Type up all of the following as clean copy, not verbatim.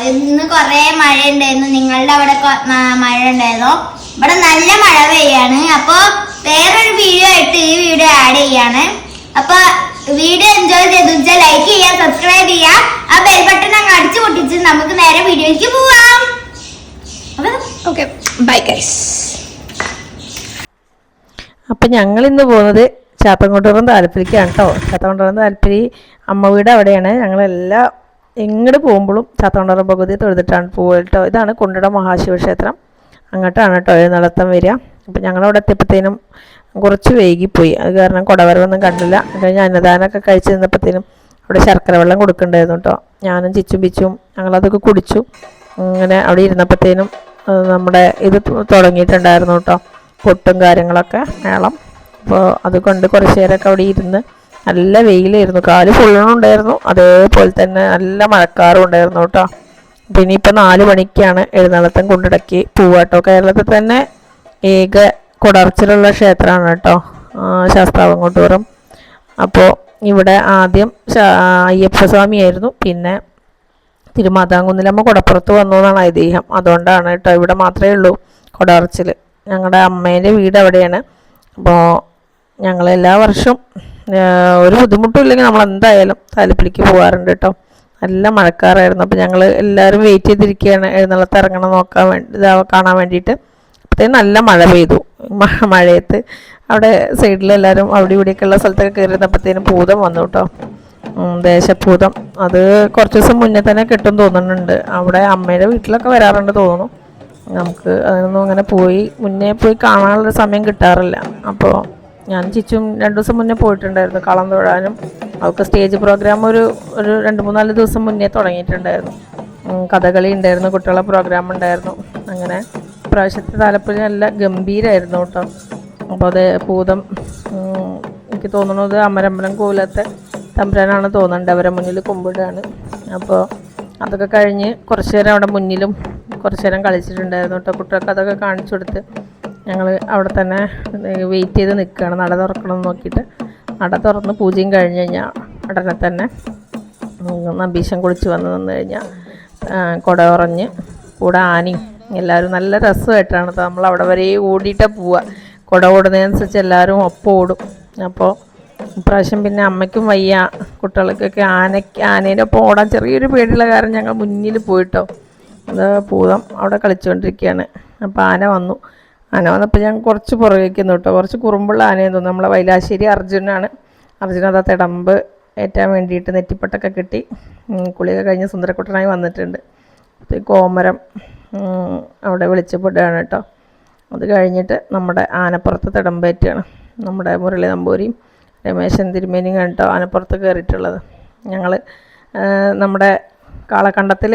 ഇന്ന് കൊറേ മഴ ഉണ്ടായിരുന്നു. നിങ്ങളുടെ അവിടെ മഴ ഉണ്ടായിരുന്നോ? ഇവിടെ നല്ല മഴ പെയ്യാണ്. അപ്പൊ വേറൊരു വീഡിയോ ആയിട്ട് ഈ വീഡിയോ ആഡ് ചെയ്യാണ്. അപ്പൊ വീഡിയോ എൻജോയ് ചെയ്തു ലൈക്ക് ചെയ്യാ, സബ്സ്ക്രൈബ് ചെയ്യാ, ആ ബെൽ ബട്ടൺ അങ്ങ് അടിച്ചു പൊട്ടിച്ച് നമുക്ക് നേരെ വീഡിയോയ്ക്ക് പോവാം. Okay, bye guys. അപ്പം ഞങ്ങൾ ഇന്ന് പോകുന്നത് ചാത്തൻകുട്ടൂറും താലപ്പൊലിക്കാണ് കേട്ടോ. ചാത്തൻകുട്ടൂറും താലപ്പൊലി അമ്മ വീട് അവിടെയാണ്. ഞങ്ങളെല്ലാം എങ്ങോട്ട് പോകുമ്പോഴും ചാത്തൻകുട്ടൂറും ഭഗവതി തൊഴുതിട്ടാണ് പോകുക കേട്ടോ. ഇതാണ് കുണ്ടട മഹാശിവക്ഷേത്രം. അങ്ങോട്ടാണ് കേട്ടോ എഴുന്നള്ളത്തം വരിക. അപ്പം ഞങ്ങളവിടെ എത്തിയപ്പോഴത്തേനും കുറച്ച് വൈകിപ്പോയി. അത് കാരണം കുടവരവൊന്നും കണ്ടില്ല. കഴിഞ്ഞ് അന്നദാനമൊക്കെ കഴിച്ച് നിന്നപ്പോഴത്തേനും അവിടെ ശർക്കര വെള്ളം കൊടുക്കണ്ടായിരുന്നു കേട്ടോ. ഞാനും ചിച്ചും പിച്ചും ഞങ്ങളതൊക്കെ കുടിച്ചു. അങ്ങനെ അവിടെ ഇരുന്നപ്പോഴത്തേനും നമ്മുടെ ഇത് തുടങ്ങിയിട്ടുണ്ടായിരുന്നു കേട്ടോ, കൊട്ടും കാര്യങ്ങളൊക്കെ മേളം. അപ്പോൾ അതുകൊണ്ട് കുറച്ച് നേരമൊക്കെ അവിടെ ഇരുന്ന് നല്ല വെയിലായിരുന്നു, കാല് ഫുള്ളുണ്ടായിരുന്നു. അതേപോലെ തന്നെ നല്ല മഴക്കാറും ഉണ്ടായിരുന്നു കേട്ടോ. അപ്പോൾ ഇനിയിപ്പോൾ 4 മണിക്കാണ് എഴുന്നള്ളത്തം കൊണ്ടിടക്കി പോവാട്ടോ. കേരളത്തിൽ തന്നെ ഏക കുടർച്ചിലുള്ള ക്ഷേത്രമാണ് കേട്ടോ ശാസ്താവൻകൊണ്ടൂറും. അപ്പോൾ ഇവിടെ ആദ്യം അയ്യപ്പസ്വാമിയായിരുന്നു, പിന്നെ തിരുമാതാംകുന്നിലമ്മ കുടപ്പുറത്ത് വന്നു എന്നാണ് ഐതിഹ്യം. അതുകൊണ്ടാണ് കേട്ടോ ഇവിടെ മാത്രമേ ഉള്ളൂ കുടർച്ചിൽ. ഞങ്ങളുടെ അമ്മേൻ്റെ വീട് അവിടെയാണ്. അപ്പോൾ ഞങ്ങൾ എല്ലാ വർഷവും ഒരു ബുദ്ധിമുട്ടും ഇല്ലെങ്കിൽ നമ്മൾ എന്തായാലും താലപ്പൊലിക്ക് പോകാറുണ്ട് കേട്ടോ. നല്ല മഴക്കാറായിരുന്നു. അപ്പോൾ ഞങ്ങൾ എല്ലാവരും വെയിറ്റ് ചെയ്തിരിക്കുകയാണ് എഴുന്നള്ളത്ത് ഇറങ്ങണം നോക്കാൻ വേണ്ടി, കാണാൻ വേണ്ടിയിട്ട്. അപ്പോഴത്തേക്കും നല്ല മഴ പെയ്തു. മഴയത്ത് അവിടെ സൈഡിലെല്ലാവരും അവിടെ ഇവിടെയൊക്കെയുള്ള സ്ഥലത്തൊക്കെ കയറിയിരുന്നപ്പോഴത്തേനും ഭൂതം വന്നു കേട്ടോ, ദേശഭൂതം. അത് കുറച്ച് ദിവസം മുന്നേ തന്നെ കിട്ടും തോന്നുന്നുണ്ട്. അവിടെ അമ്മയുടെ വീട്ടിലൊക്കെ വരാറുണ്ട് തോന്നുന്നു. നമുക്ക് അതിനൊന്നും അങ്ങനെ മുന്നേ പോയി കാണാനുള്ള സമയം കിട്ടാറില്ല. അപ്പോൾ ഞാൻ ചിച്ചും 2 ദിവസം മുന്നേ പോയിട്ടുണ്ടായിരുന്നു കളം തൊഴാനും. അവർക്ക് സ്റ്റേജ് പ്രോഗ്രാം ഒരു 2-3-4 ദിവസം മുന്നേ തുടങ്ങിയിട്ടുണ്ടായിരുന്നു. കഥകളി ഉണ്ടായിരുന്നു, കുട്ടികളുടെ പ്രോഗ്രാം ഉണ്ടായിരുന്നു. അങ്ങനെ പ്രാവശ്യത്തെ താലപ്പൊലി നല്ല ഗംഭീരമായിരുന്നു കേട്ടോ. അപ്പോൾ അത് ഭൂതം എനിക്ക് തോന്നുന്നത് അമരമ്പലം കോലത്തെ തമ്പുരാനാണ് തോന്നുന്നുണ്ട്. അവരെ മുന്നിൽ കുമ്പിടുകയാണ്. അപ്പോൾ അതൊക്കെ കഴിഞ്ഞ് കുറച്ച് നേരം അവിടെ മുന്നിലും കുറച്ച് നേരം കളിച്ചിട്ടുണ്ടായിരുന്നു കേട്ടോ. കുട്ടികൾക്ക് അതൊക്കെ കാണിച്ചു കൊടുത്ത് ഞങ്ങൾ അവിടെ തന്നെ വെയിറ്റ് ചെയ്ത് നിൽക്കുകയാണ് നട തുറക്കണമെന്ന് നോക്കിയിട്ട്. നട തുറന്ന് പൂജയും കഴിഞ്ഞ് കഴിഞ്ഞാൽ ഉടനെ തന്നെ നമ്പീശം കുളിച്ച് നിന്ന് കഴിഞ്ഞാൽ കുട ഉറഞ്ഞ് കൂടെ ആനയും എല്ലാവരും നല്ല രസമായിട്ടാണ് നമ്മൾ അവിടെ വരെ ഓടിയിട്ടാണ് പോവുക. കുട ഓടുന്നതിനനുസരിച്ച് എല്ലാവരും ഒപ്പം ഓടും. അപ്പോൾ ഇപ്രാവശ്യം പിന്നെ അമ്മയ്ക്കും വയ്യ, കുട്ടികൾക്കൊക്കെ ആനേൻ്റെ ഒപ്പം ഓടാൻ ചെറിയൊരു പേടിയുള്ള കാരണം ഞങ്ങൾ മുന്നിൽ പോയിട്ടോ. അത് ഭൂതം അവിടെ കളിച്ചുകൊണ്ടിരിക്കുകയാണ്. അപ്പോൾ ആന വന്നപ്പോൾ ഞാൻ കുറച്ച് പുറകേക്കുന്നു കേട്ടോ. കുറച്ച് കുറുമ്പുള്ള ആനയെന്ന് തോന്നുന്നു. നമ്മളെ വൈലാശ്ശേരി അർജുനാണ്. അർജുന തിടമ്പ് ഏറ്റാൻ വേണ്ടിയിട്ട് നെറ്റിപ്പട്ടൊക്കെ കിട്ടി കുളിയൊക്കെ കഴിഞ്ഞ് സുന്ദരക്കുട്ടനായി വന്നിട്ടുണ്ട്. കോമരം അവിടെ വിളിച്ചപ്പെടുകയാണ് കേട്ടോ. അത് കഴിഞ്ഞിട്ട് നമ്മുടെ ആനപ്പുറത്ത് തിടമ്പേറ്റാണ്. നമ്മുടെ മുരളി നമ്പൂരിയും രമേശൻ തിരുമേനിയും കേട്ടോ ആനപ്പുറത്ത് കയറിയിട്ടുള്ളത്. ഞങ്ങൾ നമ്മുടെ കാളക്കണ്ടത്തിൽ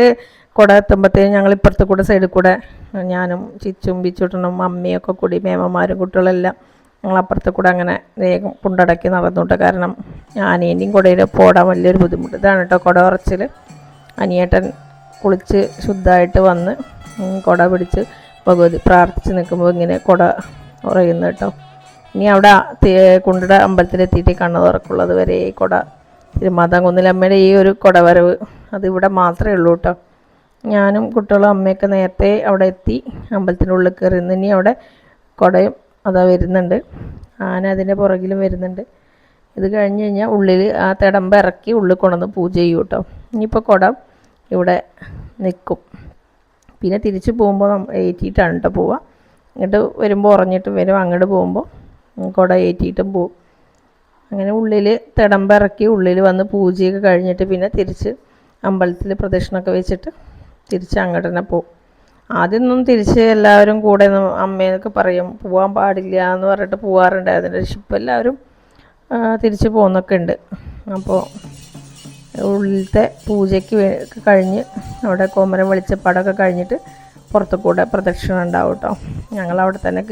കുട എത്തുമ്പോഴത്തേനും ഞങ്ങൾ ഇപ്പുറത്ത് കൂടെ സൈഡിൽ കൂടെ ഞാനും ചിച്ചും ബിച്ചൂട്ടനും അമ്മയൊക്കെ കൂടി മേമന്മാരും കുട്ടികളെല്ലാം ഞങ്ങൾ അപ്പുറത്ത് കൂടെ അങ്ങനെ വേഗം കുണ്ടടക്കി നടന്നുകൊണ്ട്. കാരണം ആനേൻ്റെയും കുടയിലും പോടാൻ വലിയൊരു ബുദ്ധിമുട്ട്. ഇതാണ് കേട്ടോ കുട ഉറച്ചിൽ. അനിയേട്ടൻ കുളിച്ച് ശുദ്ധമായിട്ട് വന്ന് കുട പിടിച്ച് ഭഗവതി പ്രാർത്ഥിച്ച് നിൽക്കുമ്പോൾ ഇങ്ങനെ കുട ഉറയുന്നു കേട്ടോ. ഇനി അവിടെ കുണ്ടട അമ്പലത്തിലെത്തിയിട്ട് കണ്ണ് തുറക്കുള്ളത് വരെ കുട തിരുമാതാംകുന്നിലമ്മയുടെ ഈ ഒരു കുടവരവ് അതിവിടെ മാത്രമേ ഉള്ളൂ കേട്ടോ. ഞാനും കുട്ടികളും അമ്മയൊക്കെ നേരത്തെ അവിടെ എത്തി അമ്പലത്തിൻ്റെ ഉള്ളിൽ കയറി. ഇനി അവിടെ കുടയും അതാ വരുന്നുണ്ട്, ആന അതിൻ്റെ പുറകിലും വരുന്നുണ്ട്. ഇത് കഴിഞ്ഞ് കഴിഞ്ഞാൽ ഉള്ളിൽ ആ തിടമ്പ് ഇറക്കി ഉള്ളിൽ കൊണ്ടുവന്ന് പൂജ ചെയ്യും കേട്ടോ. ഇനിയിപ്പോൾ കുട ഇവിടെ നിൽക്കും. പിന്നെ തിരിച്ച് പോകുമ്പോൾ ഏറ്റിയിട്ടാണ് കേട്ടോ പോവുക. ഇങ്ങോട്ട് വരുമ്പോൾ ഉറഞ്ഞിട്ടും വരും, അങ്ങോട്ട് പോകുമ്പോൾ കുട ഏറ്റിയിട്ടും പോവും. അങ്ങനെ ഉള്ളിൽ തിടമ്പ് ഇറക്കി ഉള്ളിൽ വന്ന് പൂജയൊക്കെ കഴിഞ്ഞിട്ട് പിന്നെ തിരിച്ച് അമ്പലത്തിൽ പ്രദക്ഷിണമൊക്കെ വെച്ചിട്ട് തിരിച്ച് അങ്ങോട്ട് തന്നെ പോവും. ആദ്യമൊന്നും തിരിച്ച് എല്ലാവരും കൂടെ അമ്മയൊക്കെ പറയും പോകാൻ പാടില്ല എന്ന് പറഞ്ഞിട്ട് പോകാറുണ്ടായിരുന്നു. പക്ഷെ ഇപ്പോൾ എല്ലാവരും തിരിച്ച് പോകുന്നൊക്കെ ഉണ്ട്. അപ്പോൾ ഉള്ളിലത്തെ പൂജയ്ക്ക് കഴിഞ്ഞ് അവിടെ കോമരം വെളിച്ചപ്പാടൊക്കെ കഴിഞ്ഞിട്ട് പുറത്തു കൂടെ പ്രദക്ഷിണം ഉണ്ടാവും കേട്ടോ. ഞങ്ങളവിടെ തന്നെ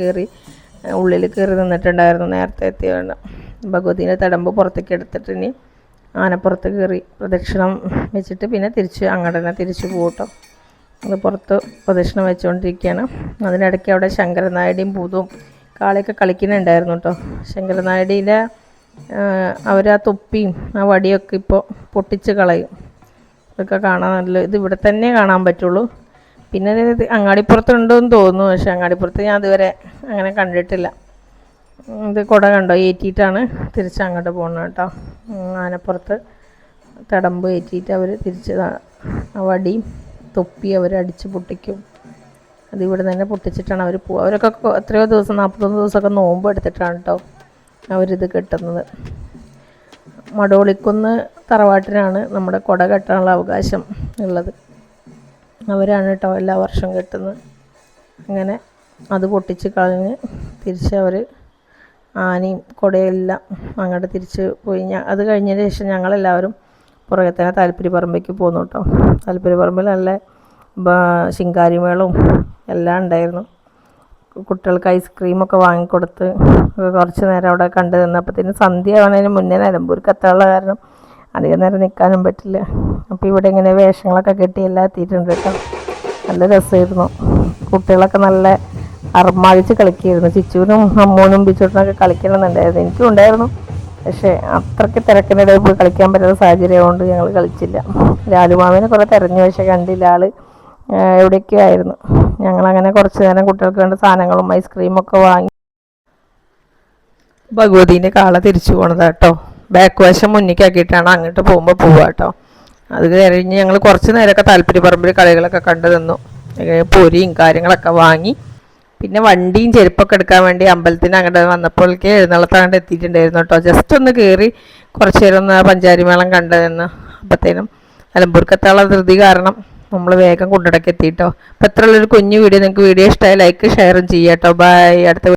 ഉള്ളിൽ കയറി നിന്നിട്ടുണ്ടായിരുന്നു നേരത്തെ എത്തിയാണ്. ഭഗവതിയുടെ തടമ്പ് പുറത്തേക്ക് എടുത്തിട്ട് ഇനി ആനപ്പുറത്ത് കയറി പ്രദക്ഷിണം വെച്ചിട്ട് പിന്നെ തിരിച്ച് അങ്ങോട്ട് തന്നെ തിരിച്ച് പോകട്ടോ. അത് പുറത്ത് പ്രദക്ഷിണം വെച്ചുകൊണ്ടിരിക്കുകയാണ്. അതിനിടയ്ക്ക് അവിടെ ശങ്കരനായുടെയും ഭൂതവും കാളയൊക്കെ കളിക്കുന്നുണ്ടായിരുന്നു കേട്ടോ. ശങ്കരനായുടിയുടെ അവർ ആ തൊപ്പിയും ആ വടിയൊക്കെ ഇപ്പോൾ പൊട്ടിച്ച് കളയും. ഇതൊക്കെ കാണാൻ നല്ല ഇത് ഇവിടെ തന്നെ കാണാൻ പറ്റുള്ളൂ. പിന്നെ ഇത് അങ്ങാടിപ്പുറത്തുണ്ടോയെന്ന് തോന്നുന്നു, പക്ഷെ അങ്ങാടിപ്പുറത്ത് ഞാൻ അതുവരെ അങ്ങനെ കണ്ടിട്ടില്ല. ഇത് കുട കണ്ടോ ഏറ്റിയിട്ടാണ് തിരിച്ച് അങ്ങോട്ട് പോകുന്നത് കേട്ടോ. ആനപ്പുറത്ത് തടമ്പ് ഏറ്റിയിട്ട് അവർ തിരിച്ച് വടിയും തൊപ്പി അവർ അടിച്ച് പൊട്ടിക്കും. അതിവിടെ തന്നെ പൊട്ടിച്ചിട്ടാണ് അവർ പോവുക. അവരൊക്കെ എത്രയോ ദിവസം 41 ദിവസമൊക്കെ നോമ്പ് എടുത്തിട്ടാണ് കേട്ടോ അവരിത് കെട്ടുന്നത്. മടോളിക്കുന്ന് തറവാട്ടിനാണ് നമ്മുടെ കുട കെട്ടാനുള്ള അവകാശം ഉള്ളത്. അവരാണ് കേട്ടോ എല്ലാ വർഷവും കെട്ടുന്നത്. അങ്ങനെ അത് പൊട്ടിച്ച് കളഞ്ഞ് തിരിച്ച് അവർ ആനയും കുടയെല്ലാം അങ്ങോട്ട് തിരിച്ച് പോയി. അത് കഴിഞ്ഞതിന് ശേഷം ഞങ്ങളെല്ലാവരും പുറകെ തന്നെ താല്പര്യപ്പറമ്പേക്ക് പോന്നു കേട്ടോ. താല്പര്യപ്പറമ്പിൽ നല്ല ശിങ്കാരിമേളവും എല്ലാം ഉണ്ടായിരുന്നു. കുട്ടികൾക്ക് ഐസ്ക്രീമൊക്കെ വാങ്ങിക്കൊടുത്ത് കുറച്ച് നേരം അവിടെ കണ്ടു നിന്നപ്പോഴത്തേനും സന്ധ്യ ആവണതിന് മുന്നേ നിലമ്പൂർക്ക് എത്താനുള്ള കാരണം അധികം നേരം നിൽക്കാനും പറ്റില്ല. അപ്പോൾ ഇവിടെ ഇങ്ങനെ വേഷങ്ങളൊക്കെ കെട്ടി എല്ലാം എത്തിയിട്ടുണ്ട് കേട്ടോ. നല്ല രസമായിരുന്നു. കുട്ടികളൊക്കെ നല്ല അർമാദിച്ച് കളിക്കുകയായിരുന്നു. ചിച്ചൂനും അമ്മൂനും ബിച്ചൂട്ടിനൊക്കെ കളിക്കണമെന്നുണ്ടായിരുന്നു. എനിക്കും ഉണ്ടായിരുന്നു, പക്ഷേ അത്രയ്ക്ക് തിരക്കിനിടയിൽ പോയി കളിക്കാൻ പറ്റാത്ത സാഹചര്യം കൊണ്ട് ഞങ്ങൾ കളിച്ചില്ല. ലാലുമാവിനെ കുറേ തിരഞ്ഞു, പക്ഷേ കണ്ടില്ല, ആൾ എവിടെയൊക്കെ ആയിരുന്നു. ഞങ്ങളങ്ങനെ കുറച്ച് നേരം കുട്ടികൾക്ക് വേണ്ട സാധനങ്ങളും ഐസ്ക്രീമൊക്കെ വാങ്ങി ഭഗവതീൻ്റെ കാള തിരിച്ചു പോണത് കേട്ടോ. ബാക്ക് വശം മുന്നിക്കാക്കിയിട്ടാണ് അങ്ങോട്ട് പോകുമ്പോൾ പോവുക കേട്ടോ. അത് കഴിഞ്ഞ് ഞങ്ങൾ കുറച്ച് നേരമൊക്കെ താല്പര്യപ്പറമ്പിൽ കളികളൊക്കെ കണ്ടു നിന്നു. പൊരിയും കാര്യങ്ങളൊക്കെ വാങ്ങി. പിന്നെ വണ്ടിയും ചെരുപ്പൊക്കെ എടുക്കാൻ വേണ്ടി അമ്പലത്തിന് അങ്ങോട്ട് വന്നപ്പോഴേക്ക് എഴുന്നള്ളത്താണ്ട് എത്തിയിട്ടുണ്ടായിരുന്നു കേട്ടോ. ജസ്റ്റ് ഒന്ന് കയറി കുറച്ച് നേരം ഒന്ന് പഞ്ചാരിമേളം കണ്ടു നിന്ന് അപ്പോഴത്തേനും നിലമ്പൂർക്കെത്താനുള്ള ധൃതി കാരണം നമ്മൾ വേഗം കൊണ്ടിടക്ക് എത്തിയിട്ടോ. അപ്പോൾ ഇത്രയുള്ളൊരു കുഞ്ഞു വീഡിയോ, നിങ്ങൾക്ക് വീഡിയോ ഇഷ്ടമായി ലൈക്ക് ഷെയറും ചെയ്യാം കേട്ടോ. ബൈ. അടുത്ത